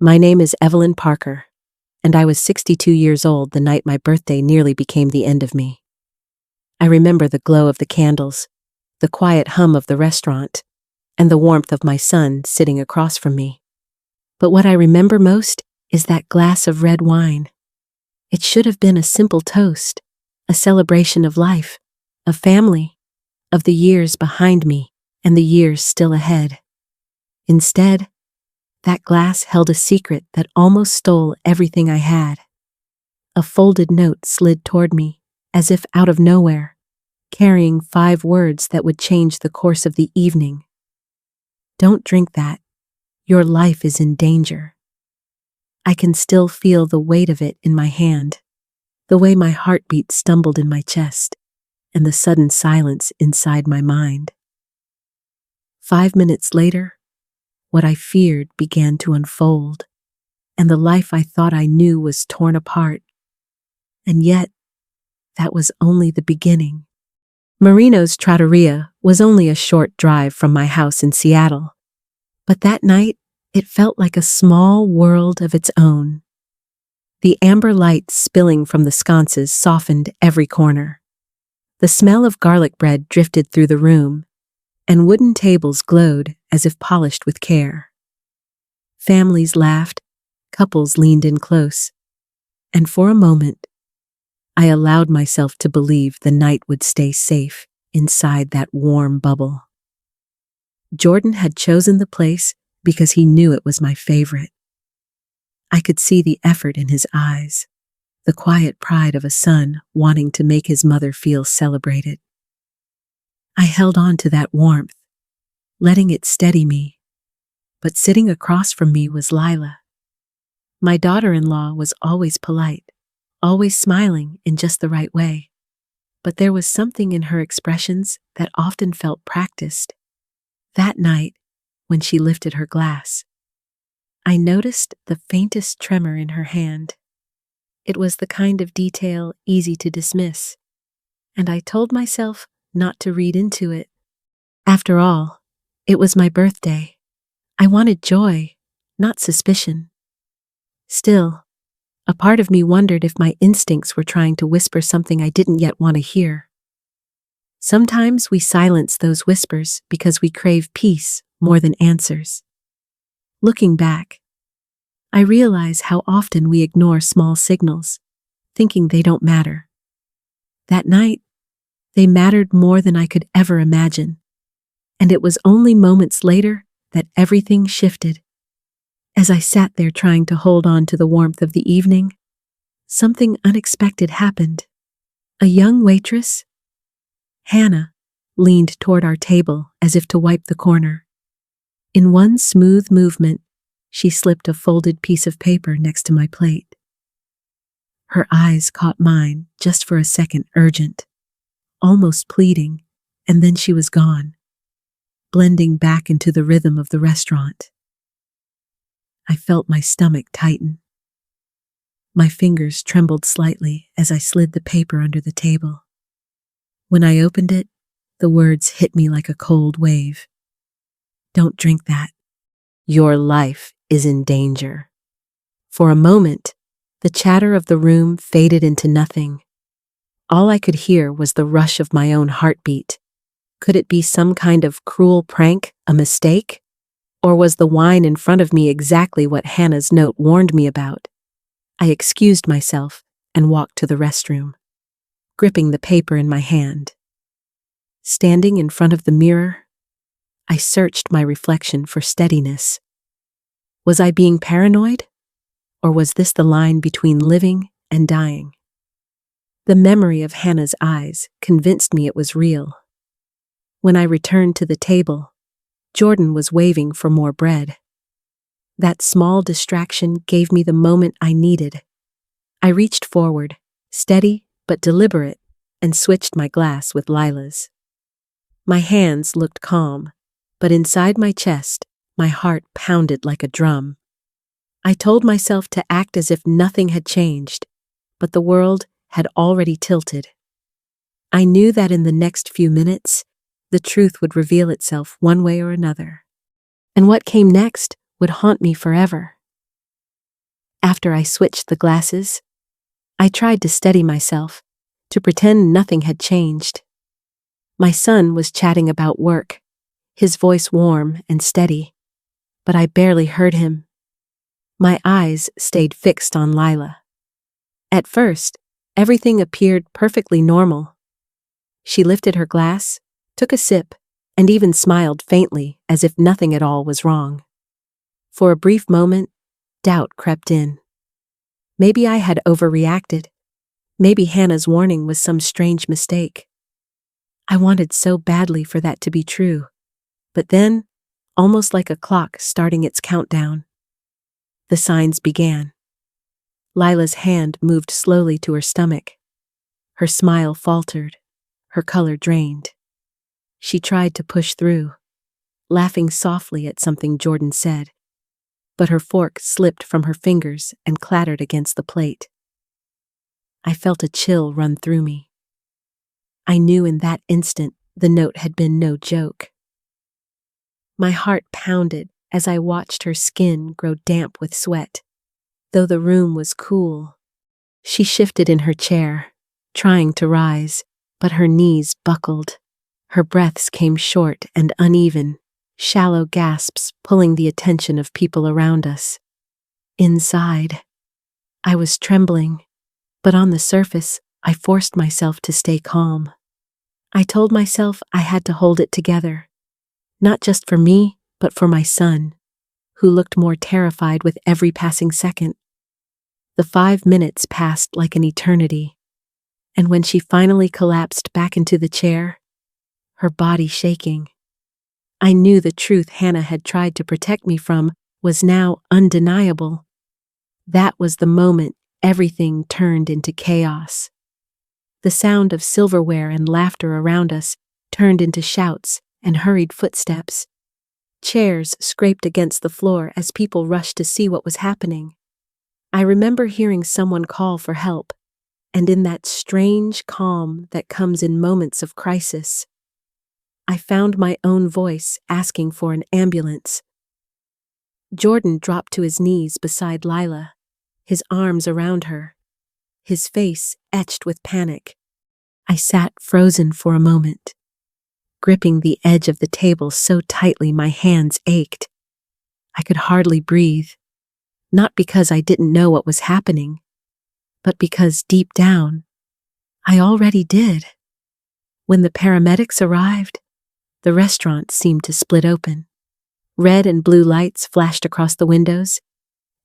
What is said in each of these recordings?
My name is Evelyn Parker, and I was 62 years old the night my birthday nearly became the end of me. I remember the glow of the candles, the quiet hum of the restaurant, and the warmth of my son sitting across from me. But what I remember most is that glass of red wine. It should have been a simple toast, a celebration of life, of family, of the years behind me and the years still ahead. Instead, that glass held a secret that almost stole everything I had. A folded note slid toward me, as if out of nowhere, carrying 5 words that would change the course of the evening. Don't drink that. Your life is in danger. I can still feel the weight of it in my hand, the way my heartbeat stumbled in my chest, and the sudden silence inside my mind. 5 minutes later, what I feared began to unfold, and the life I thought I knew was torn apart. And yet, that was only the beginning. Marino's Trattoria was only a short drive from my house in Seattle, but that night, it felt like a small world of its own. The amber light spilling from the sconces softened every corner. The smell of garlic bread drifted through the room, and wooden tables glowed as if polished with care. Families laughed, couples leaned in close, and for a moment, I allowed myself to believe the night would stay safe inside that warm bubble. Jordan had chosen the place because he knew it was my favorite. I could see the effort in his eyes, the quiet pride of a son wanting to make his mother feel celebrated. I held on to that warmth, letting it steady me, but sitting across from me was Lila. My daughter-in-law was always polite, always smiling in just the right way, but there was something in her expressions that often felt practiced. That night, when she lifted her glass, I noticed the faintest tremor in her hand. It was the kind of detail easy to dismiss, and I told myself not to read into it. After all, it was my birthday. I wanted joy, not suspicion. Still, a part of me wondered if my instincts were trying to whisper something I didn't yet want to hear. Sometimes we silence those whispers because we crave peace more than answers. Looking back, I realize how often we ignore small signals, thinking they don't matter. That night, they mattered more than I could ever imagine, and it was only moments later that everything shifted. As I sat there trying to hold on to the warmth of the evening, something unexpected happened. A young waitress, Hannah, leaned toward our table as if to wipe the corner. In one smooth movement, she slipped a folded piece of paper next to my plate. Her eyes caught mine just for a second, urgent, almost pleading, and then she was gone, blending back into the rhythm of the restaurant. I felt my stomach tighten. My fingers trembled slightly as I slid the paper under the table. When I opened it, the words hit me like a cold wave. Don't drink that. Your life is in danger. For a moment, the chatter of the room faded into nothing. All I could hear was the rush of my own heartbeat. Could it be some kind of cruel prank, a mistake? Or was the wine in front of me exactly what Hannah's note warned me about? I excused myself and walked to the restroom, gripping the paper in my hand. Standing in front of the mirror, I searched my reflection for steadiness. Was I being paranoid? Or was this the line between living and dying? The memory of Hannah's eyes convinced me it was real. When I returned to the table, Jordan was waving for more bread. That small distraction gave me the moment I needed. I reached forward, steady but deliberate, and switched my glass with Lila's. My hands looked calm, but inside my chest, my heart pounded like a drum. I told myself to act as if nothing had changed, but the world had already tilted. I knew that in the next few minutes, the truth would reveal itself one way or another. And what came next would haunt me forever. After I switched the glasses, I tried to steady myself, to pretend nothing had changed. My son was chatting about work, his voice warm and steady, but I barely heard him. My eyes stayed fixed on Lila. At first, everything appeared perfectly normal. She lifted her glass, took a sip, and even smiled faintly as if nothing at all was wrong. For a brief moment, doubt crept in. Maybe I had overreacted. Maybe Hannah's warning was some strange mistake. I wanted so badly for that to be true. But then, almost like a clock starting its countdown, the signs began. Lila's hand moved slowly to her stomach. Her smile faltered. Her color drained. She tried to push through, laughing softly at something Jordan said, but her fork slipped from her fingers and clattered against the plate. I felt a chill run through me. I knew in that instant the note had been no joke. My heart pounded as I watched her skin grow damp with sweat. Though the room was cool, she shifted in her chair, trying to rise, but her knees buckled. Her breaths came short and uneven, shallow gasps pulling the attention of people around us. Inside, I was trembling, but on the surface, I forced myself to stay calm. I told myself I had to hold it together, not just for me, but for my son, who looked more terrified with every passing second. The 5 minutes passed like an eternity, and when she finally collapsed back into the chair, her body shaking, I knew the truth Hannah had tried to protect me from was now undeniable. That was the moment everything turned into chaos. The sound of silverware and laughter around us turned into shouts and hurried footsteps. Chairs scraped against the floor as people rushed to see what was happening. I remember hearing someone call for help, and in that strange calm that comes in moments of crisis, I found my own voice asking for an ambulance. Jordan dropped to his knees beside Lila, his arms around her, his face etched with panic. I sat frozen for a moment, gripping the edge of the table so tightly my hands ached. I could hardly breathe, not because I didn't know what was happening, but because deep down, I already did. When the paramedics arrived, the restaurant seemed to split open. Red and blue lights flashed across the windows,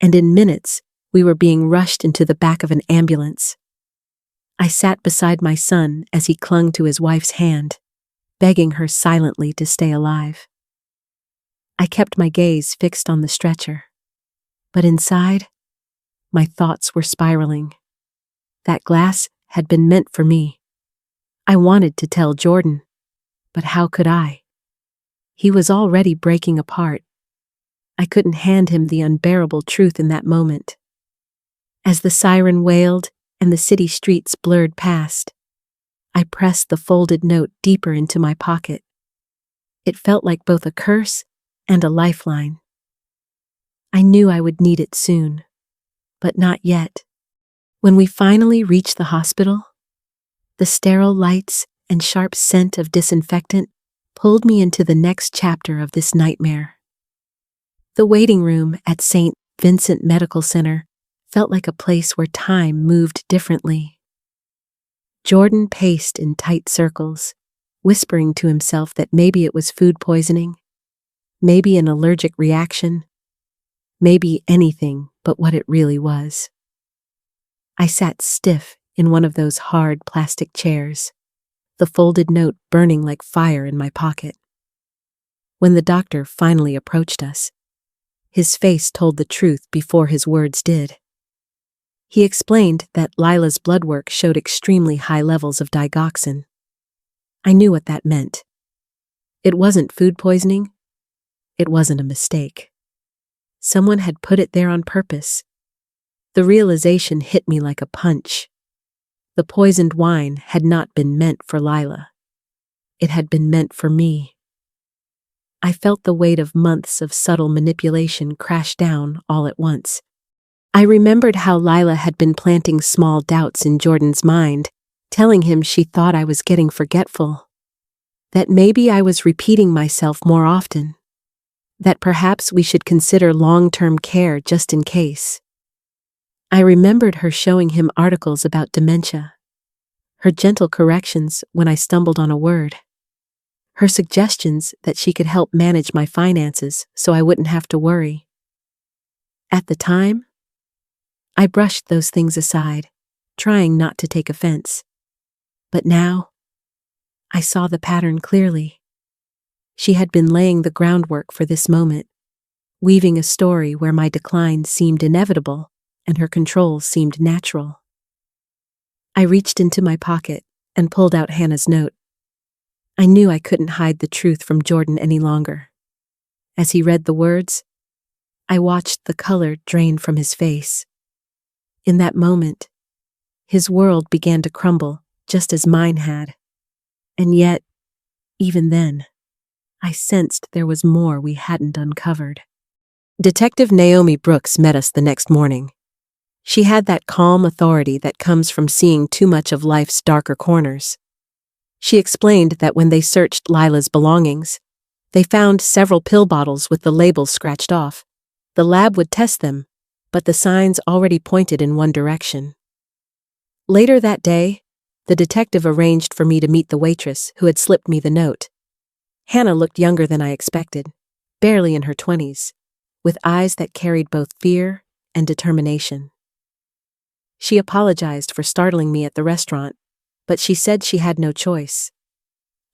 and in minutes, we were being rushed into the back of an ambulance. I sat beside my son as he clung to his wife's hand, begging her silently to stay alive. I kept my gaze fixed on the stretcher, but inside, my thoughts were spiraling. That glass had been meant for me. I wanted to tell Jordan, but how could I? He was already breaking apart. I couldn't hand him the unbearable truth in that moment. As the siren wailed and the city streets blurred past, I pressed the folded note deeper into my pocket. It felt like both a curse and a lifeline. I knew I would need it soon, but not yet. When we finally reached the hospital, the sterile lights and sharp scent of disinfectant pulled me into the next chapter of this nightmare. The waiting room at St. Vincent Medical Center felt like a place where time moved differently. Jordan paced in tight circles, whispering to himself that maybe it was food poisoning, maybe an allergic reaction, maybe anything but what it really was. I sat stiff in one of those hard plastic chairs, the folded note burning like fire in my pocket. When the doctor finally approached us, his face told the truth before his words did. He explained that Lila's blood work showed extremely high levels of digoxin. I knew what that meant. It wasn't food poisoning. It wasn't a mistake. Someone had put it there on purpose. The realization hit me like a punch. The poisoned wine had not been meant for Lila. It had been meant for me. I felt the weight of months of subtle manipulation crash down all at once. I remembered how Lila had been planting small doubts in Jordan's mind, telling him she thought I was getting forgetful. That maybe I was repeating myself more often. That perhaps we should consider long-term care just in case. I remembered her showing him articles about dementia. Her gentle corrections when I stumbled on a word. Her suggestions that she could help manage my finances so I wouldn't have to worry. At the time, I brushed those things aside, trying not to take offense. But now, I saw the pattern clearly. She had been laying the groundwork for this moment, weaving a story where my decline seemed inevitable and her control seemed natural. I reached into my pocket and pulled out Hannah's note. I knew I couldn't hide the truth from Jordan any longer. As he read the words, I watched the color drain from his face. In that moment, his world began to crumble just as mine had. And yet, even then, I sensed there was more we hadn't uncovered. Detective Naomi Brooks met us the next morning. She had that calm authority that comes from seeing too much of life's darker corners. She explained that when they searched Lila's belongings, they found several pill bottles with the labels scratched off. The lab would test them, but the signs already pointed in one direction. Later that day, the detective arranged for me to meet the waitress who had slipped me the note. Hannah looked younger than I expected, barely in her 20s, with eyes that carried both fear and determination. She apologized for startling me at the restaurant, but she said she had no choice.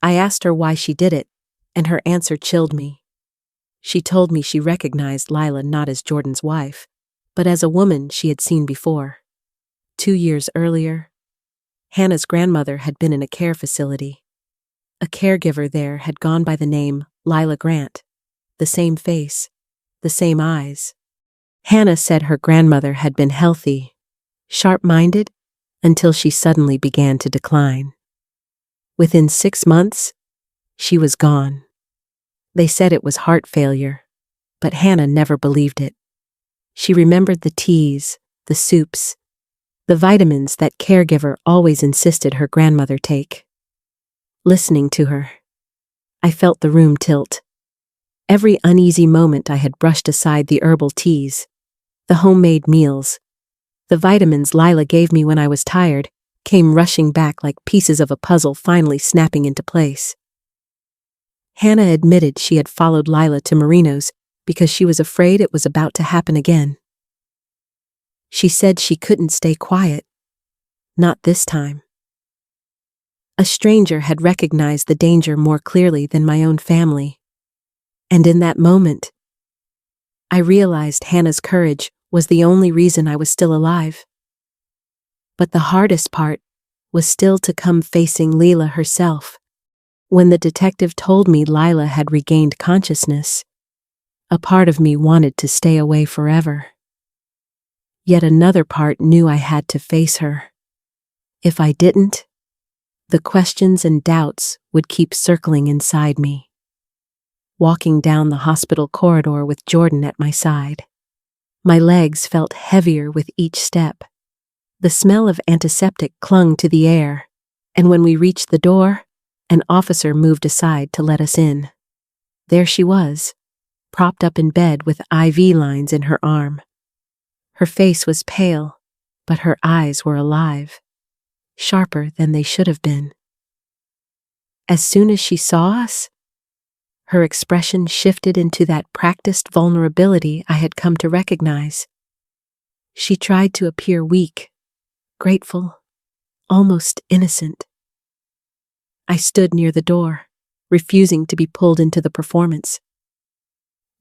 I asked her why she did it, and her answer chilled me. She told me she recognized Lila not as Jordan's wife, but as a woman she had seen before. 2 years earlier, Hannah's grandmother had been in a care facility. A caregiver there had gone by the name Lila Grant, the same face, the same eyes. Hannah said her grandmother had been healthy, sharp-minded, until she suddenly began to decline. Within 6 months, she was gone. They said it was heart failure, but Hannah never believed it. She remembered the teas, the soups, the vitamins that caregiver always insisted her grandmother take. Listening to her, I felt the room tilt. Every uneasy moment I had brushed aside the herbal teas, the homemade meals, the vitamins Lila gave me when I was tired, came rushing back like pieces of a puzzle finally snapping into place. Hannah admitted she had followed Lila to Marino's because she was afraid it was about to happen again. She said she couldn't stay quiet. Not this time. A stranger had recognized the danger more clearly than my own family. And in that moment, I realized Hannah's courage was the only reason I was still alive. But the hardest part was still to come facing Lila herself. When the detective told me Lila had regained consciousness, a part of me wanted to stay away forever. Yet another part knew I had to face her. If I didn't, the questions and doubts would keep circling inside me. Walking down the hospital corridor with Jordan at my side, my legs felt heavier with each step. The smell of antiseptic clung to the air, and when we reached the door, an officer moved aside to let us in. There she was, propped up in bed with IV lines in her arm. Her face was pale, but her eyes were alive, sharper than they should have been. As soon as she saw us, her expression shifted into that practiced vulnerability I had come to recognize. She tried to appear weak, grateful, almost innocent. I stood near the door, refusing to be pulled into the performance.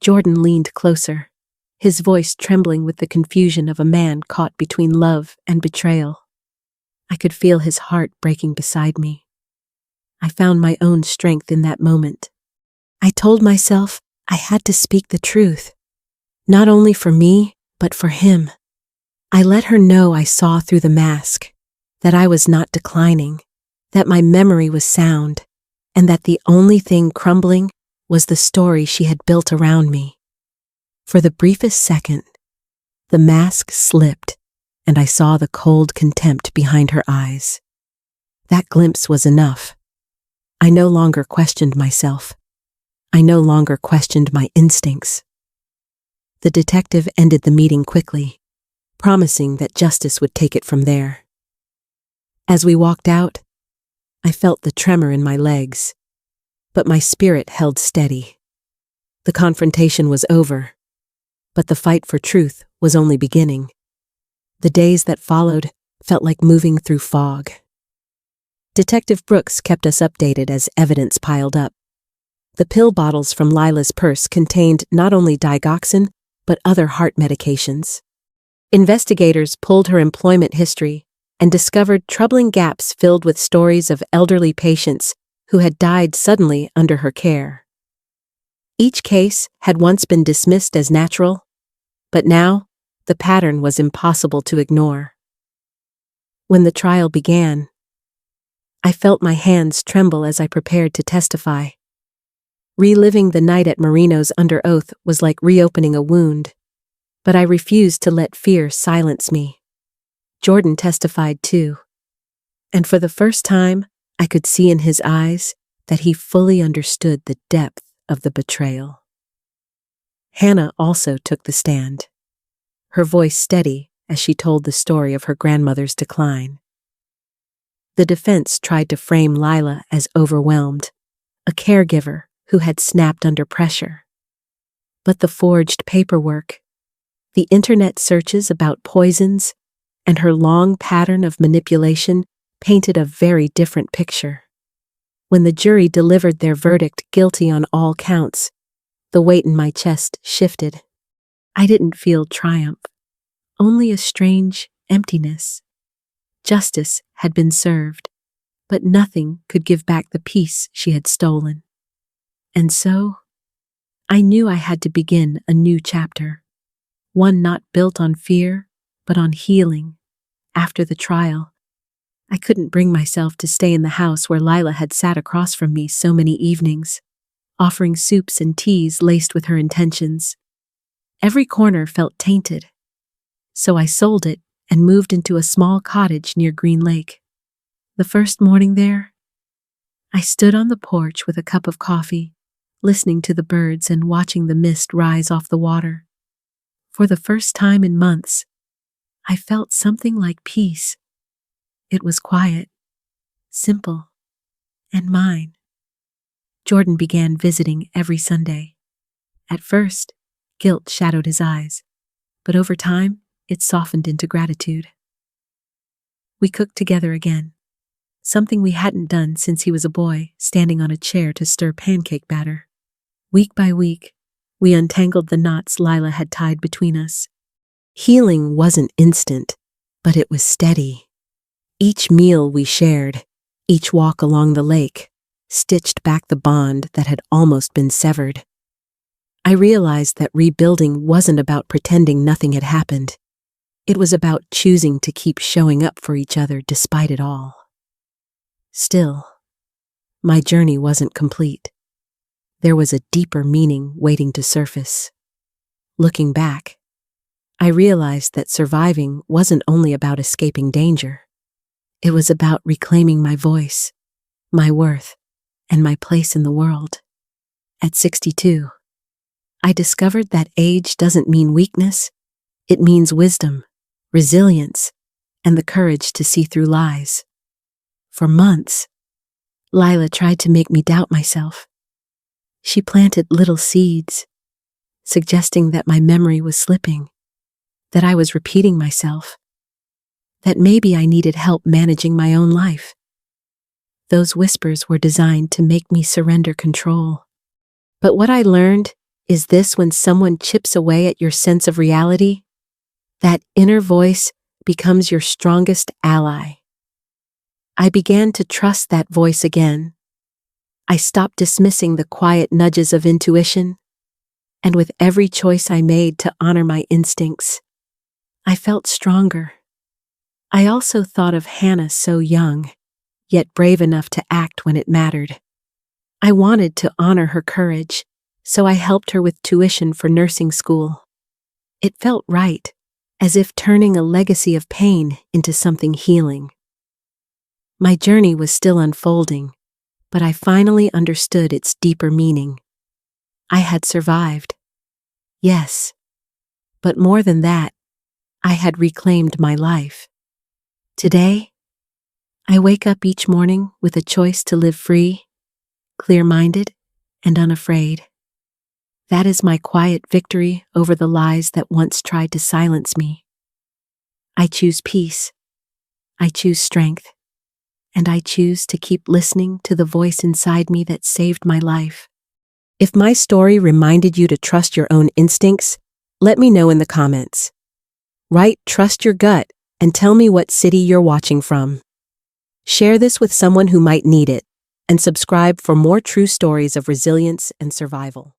Jordan leaned closer, his voice trembling with the confusion of a man caught between love and betrayal. I could feel his heart breaking beside me. I found my own strength in that moment. I told myself I had to speak the truth, not only for me, but for him. I let her know I saw through the mask, that I was not declining, that my memory was sound, and that the only thing crumbling was the story she had built around me. For the briefest second, The mask slipped, and I saw the cold contempt behind her eyes. That glimpse was enough. I no longer questioned myself. I no longer questioned my instincts. The detective ended the meeting quickly, promising that justice would take it from there. As we walked out, I felt the tremor in my legs, but my spirit held steady. The confrontation was over, but the fight for truth was only beginning. The days that followed felt like moving through fog. Detective Brooks kept us updated as evidence piled up. The pill bottles from Lila's purse contained not only digoxin, but other heart medications. Investigators pulled her employment history and discovered troubling gaps filled with stories of elderly patients who had died suddenly under her care. Each case had once been dismissed as natural, but now the pattern was impossible to ignore. When the trial began, I felt my hands tremble as I prepared to testify. Reliving the night at Marino's under oath was like reopening a wound, but I refused to let fear silence me. Jordan testified too, and for the first time, I could see in his eyes that he fully understood the depth of the betrayal. Hannah also took the stand, her voice steady as she told the story of her grandmother's decline. The defense tried to frame Lila as overwhelmed, a caregiver who had snapped under pressure. But the forged paperwork, the internet searches about poisons, and her long pattern of manipulation painted a very different picture. When the jury delivered their verdict guilty on all counts, the weight in my chest shifted. I didn't feel triumph, only a strange emptiness. Justice had been served, but nothing could give back the peace she had stolen. And so, I knew I had to begin a new chapter, one not built on fear, but on healing. After the trial, I couldn't bring myself to stay in the house where Lila had sat across from me so many evenings, offering soups and teas laced with her intentions. Every corner felt tainted, so I sold it and moved into a small cottage near Green Lake. The first morning there, I stood on the porch with a cup of coffee, listening to the birds and watching the mist rise off the water. For the first time in months, I felt something like peace. It was quiet, simple, and mine. Jordan began visiting every Sunday. At first, guilt shadowed his eyes, but over time, it softened into gratitude. We cooked together again, something we hadn't done since he was a boy, standing on a chair to stir pancake batter. Week by week, we untangled the knots Lila had tied between us. Healing wasn't instant, but it was steady. Each meal we shared, each walk along the lake, stitched back the bond that had almost been severed. I realized that rebuilding wasn't about pretending nothing had happened. It was about choosing to keep showing up for each other despite it all. Still, my journey wasn't complete. There was a deeper meaning waiting to surface. Looking back, I realized that surviving wasn't only about escaping danger. It was about reclaiming my voice, my worth, and my place in the world. At 62, I discovered that age doesn't mean weakness. It means wisdom, resilience, and the courage to see through lies. For months, Lila tried to make me doubt myself. She planted little seeds, suggesting that my memory was slipping, that I was repeating myself, that maybe I needed help managing my own life. Those whispers were designed to make me surrender control. But what I learned is this: when someone chips away at your sense of reality, that inner voice becomes your strongest ally. I began to trust that voice again. I stopped dismissing the quiet nudges of intuition, and with every choice I made to honor my instincts, I felt stronger. I also thought of Hannah, so young, yet brave enough to act when it mattered. I wanted to honor her courage, so I helped her with tuition for nursing school. It felt right, as if turning a legacy of pain into something healing. My journey was still unfolding, but I finally understood its deeper meaning. I had survived. Yes. But more than that, I had reclaimed my life. Today, I wake up each morning with a choice to live free, clear-minded, and unafraid. That is my quiet victory over the lies that once tried to silence me. I choose peace. I choose strength. And I choose to keep listening to the voice inside me that saved my life. If my story reminded you to trust your own instincts, let me know in the comments. Write "Trust your gut" and tell me what city you're watching from. Share this with someone who might need it, and subscribe for more true stories of resilience and survival.